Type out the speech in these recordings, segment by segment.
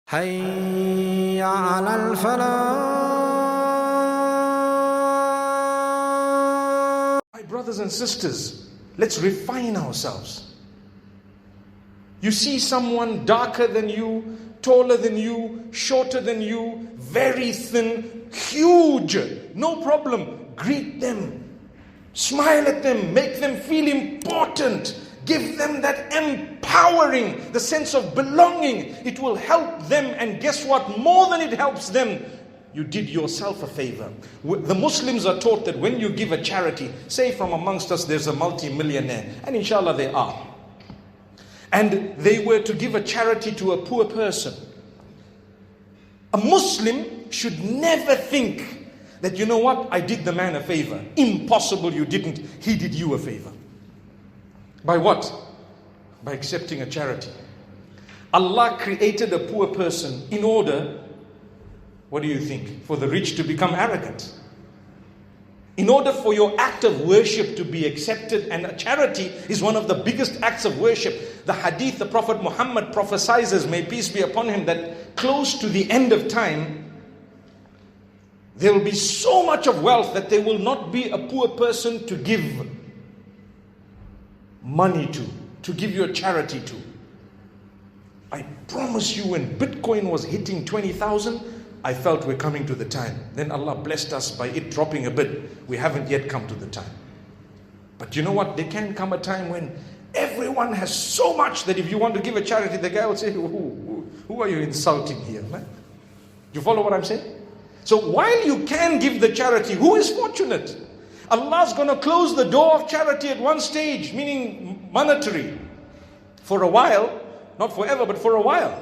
حي على الفلاح. My brothers and sisters, let's refine ourselves. You see someone darker than you, taller than you, shorter than you, very thin, huge, no problem. Greet them, smile at them, make them feel important. Give them that empowering, the sense of belonging. It will help them, and guess what? More than it helps them, you did yourself a favor. The Muslims are taught that when you give a charity, say from amongst us there's a multi-millionaire, and inshallah they are, and they were to give a charity to a poor person. A Muslim should never think that, you know what, I did the man a favor. Impossible, you didn't. He did you a favor. By what? By accepting a charity. Allah created a poor person in order, what do you think? For the rich to become arrogant. In order for your act of worship to be accepted, and a charity is one of the biggest acts of worship. The hadith, the Prophet Muhammad prophesies, may peace be upon him, that close to the end of time, there will be so much of wealth that there will not be a poor person to give money to give your charity to. I promise you, when Bitcoin was hitting 20,000, I felt we're coming to the time. Then Allah blessed us by it dropping a bit. We haven't yet come to the time. But you know what? There can come a time when everyone has so much that if you want to give a charity, the guy will say, who are you insulting here, man? Do you follow what I'm saying? So while you can give the charity, who is fortunate? Allah's going to close the door of charity at one stage, meaning monetary, for a while, not forever, but for a while.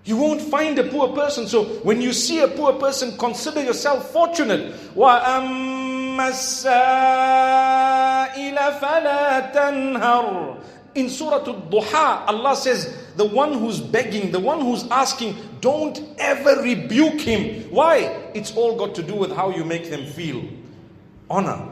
You won't find a poor person. So when you see a poor person, consider yourself fortunate. وَأَمَّا السَّائِلَ فَلَا تَنْهَرْ. In Surah Al-Duha, Allah says, the one who's begging, the one who's asking, don't ever rebuke him. Why? It's all got to do with how you make them feel. Honor.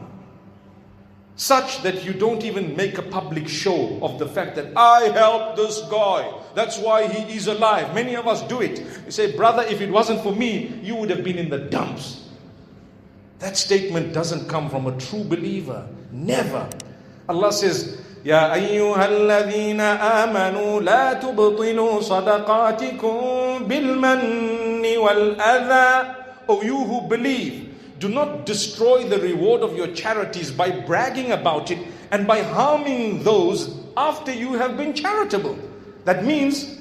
Such that you don't even make a public show of the fact that I helped this guy, that's why he is alive. Many of us do it. You say, brother, if it wasn't for me, you would have been in the dumps. That statement doesn't come from a true believer. Never. Allah says, يا أيها الذين آمنوا لا تبطلوا صدقاتكم بالمن والأذى. O you who believe, do not destroy the reward of your charities by bragging about it and by harming those after you have been charitable. That means,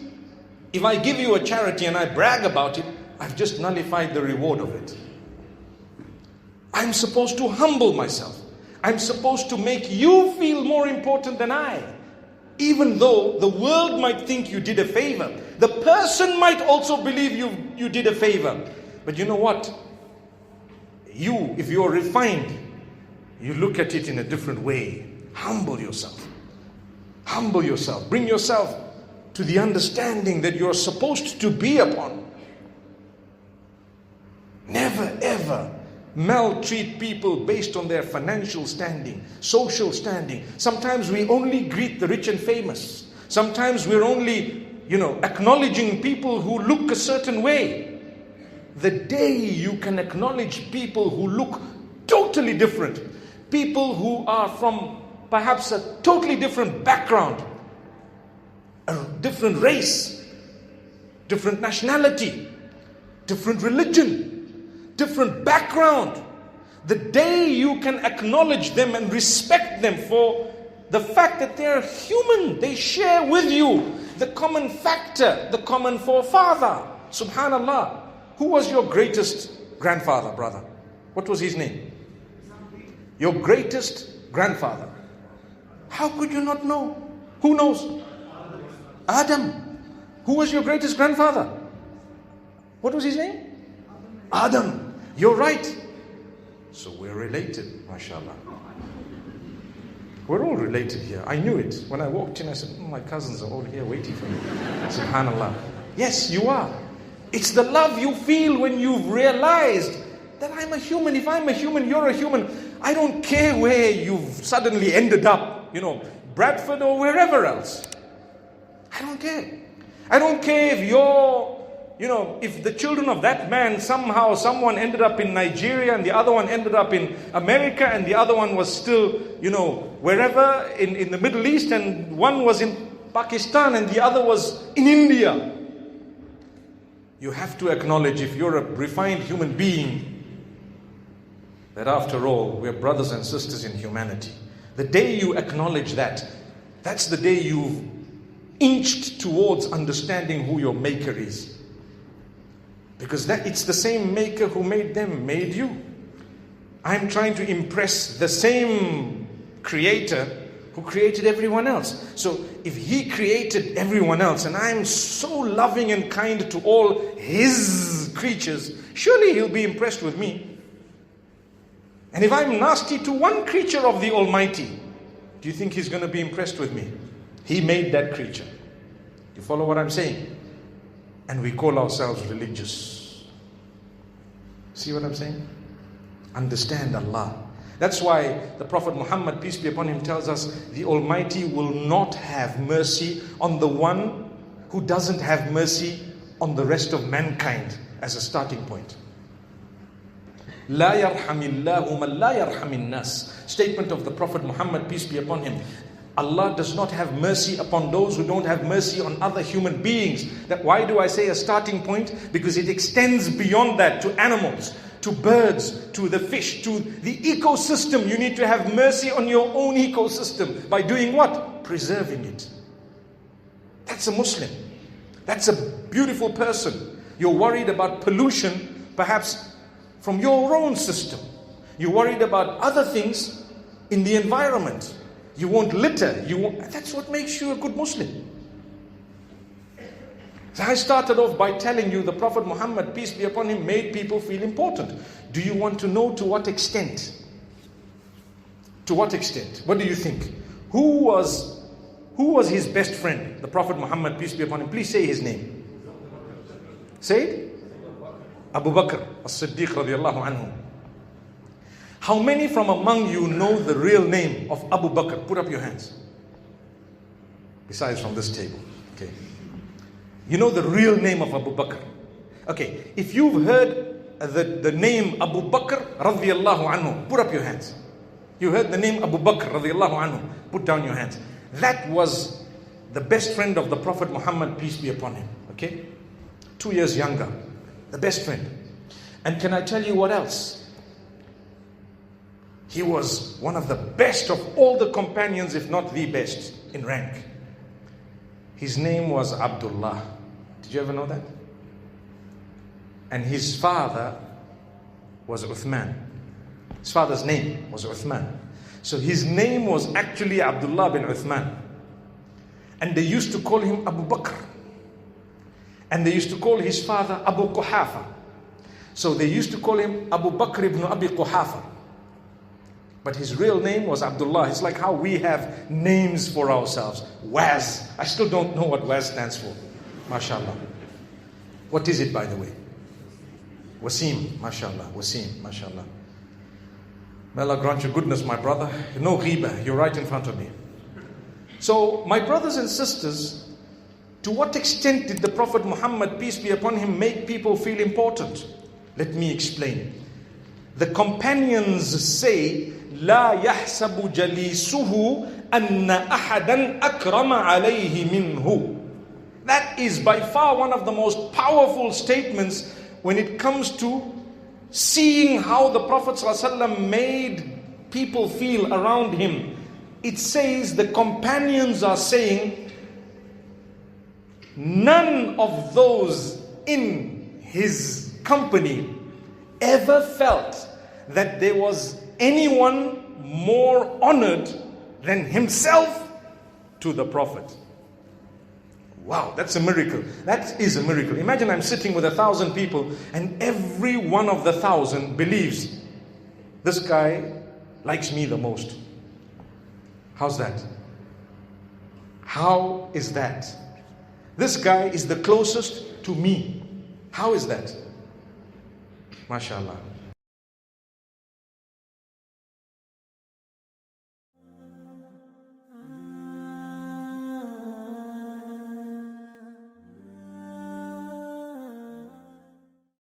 if I give you a charity and I brag about it, I've just nullified the reward of it. I'm supposed to humble myself. I'm supposed to make you feel more important than I. Even though the world might think you did a favor. The person might also believe you did a favor. But you know what? You, if you're refined, you look at it in a different way. Humble yourself. Humble yourself. Bring yourself to the understanding that you're supposed to be upon. Never ever maltreat people based on their financial standing, social standing. Sometimes we only greet the rich and famous. Sometimes we're only, acknowledging people who look a certain way. The day you can acknowledge people who look totally different, people who are from perhaps a totally different background, a different race, different nationality, different religion, different background. The day you can acknowledge them and respect them for the fact that they're human, they share with you the common factor, the common forefather. Subhanallah. Who was your greatest grandfather, brother? What was his name? Your greatest grandfather. How could you not know? Who knows? Adam. Who was your greatest grandfather? What was his name? Adam. You're right. So we're related, mashallah. We're all related here. I knew it. When I walked in, I said, my cousins are all here waiting for me. Subhanallah. Yes, you are. It's the love you feel when you've realized that I'm a human. If I'm a human, you're a human. I don't care where you've suddenly ended up, Bradford or wherever else. I don't care. I don't care if if the children of that man, somehow someone ended up in Nigeria and the other one ended up in America and the other one was still, wherever in the Middle East, and one was in Pakistan and the other was in India. You have to acknowledge, if you're a refined human being, that after all, we're brothers and sisters in humanity. The day you acknowledge that, that's the day you've inched towards understanding who your maker is. Because it's the same maker who made them, made you. I'm trying to impress the same creator who created everyone else. So if he created everyone else and I'm so loving and kind to all his creatures, surely he'll be impressed with me. And if I'm nasty to one creature of the Almighty, do you think he's going to be impressed with me? He made that creature. You follow what I'm saying? And we call ourselves religious. See what I'm saying? Understand Allah. That's why the Prophet Muhammad, peace be upon him, tells us the Almighty will not have mercy on the one who doesn't have mercy on the rest of mankind as a starting point. La yarhamillahu man la yarhamin nas. Statement of the Prophet Muhammad, peace be upon him. Allah does not have mercy upon those who don't have mercy on other human beings. Why do I say a starting point? Because it extends beyond that to animals, to birds, to the fish, to the ecosystem. You need to have mercy on your own ecosystem. By doing what? Preserving it. That's a Muslim. That's a beautiful person. You're worried about pollution, perhaps from your own system. You're worried about other things in the environment. You won't litter. That's what makes you a good Muslim. So I started off by telling you the Prophet Muhammad, peace be upon him, made people feel important. Do you want to know to what extent? To what extent? What do you think? Who was his best friend? The Prophet Muhammad, peace be upon him. Please say his name. Say it. Abu Bakr as-Siddiq radiallahu anhu. How many from among you know the real name of Abu Bakr? Put up your hands. Besides from this table. Okay. You know the real name of Abu Bakr. Okay. If you've heard the name Abu Bakr radiallahu anhu, put up your hands. You heard the name Abu Bakr radiallahu anhu, put down your hands. That was the best friend of the Prophet Muhammad, peace be upon him. Okay. 2 years younger. The best friend. And can I tell you what else? He was one of the best of all the companions, if not the best in rank. His name was Abdullah. Did you ever know that? And his father was Uthman. His father's name was Uthman. So his name was actually Abdullah bin Uthman. And they used to call him Abu Bakr. And they used to call his father Abu Quhafa. So they used to call him Abu Bakr ibn Abi Quhafa. But his real name was Abdullah. It's like how we have names for ourselves. Waz. I still don't know what Waz stands for. MashaAllah. What is it, by the way? Wasim. MashaAllah. Wasim. MashaAllah. May Allah grant you goodness, my brother. No ghibah. You're right in front of me. So, my brothers and sisters, to what extent did the Prophet Muhammad, peace be upon him, make people feel important? Let me explain. The companions say, لا يحسب جليسه أن أحدا أكرم عليه منه. That is by far one of the most powerful statements when it comes to seeing how the Prophet ﷺ made people feel around him. It says the companions are saying, none of those in his company ever felt that there was anyone more honored than himself to the Prophet. Wow, that's a miracle. That is a miracle. Imagine I'm sitting with 1,000 people and every one of the 1,000 believes this guy likes me the most. How's that? How is that? This guy is the closest to me. How is that? MashaAllah.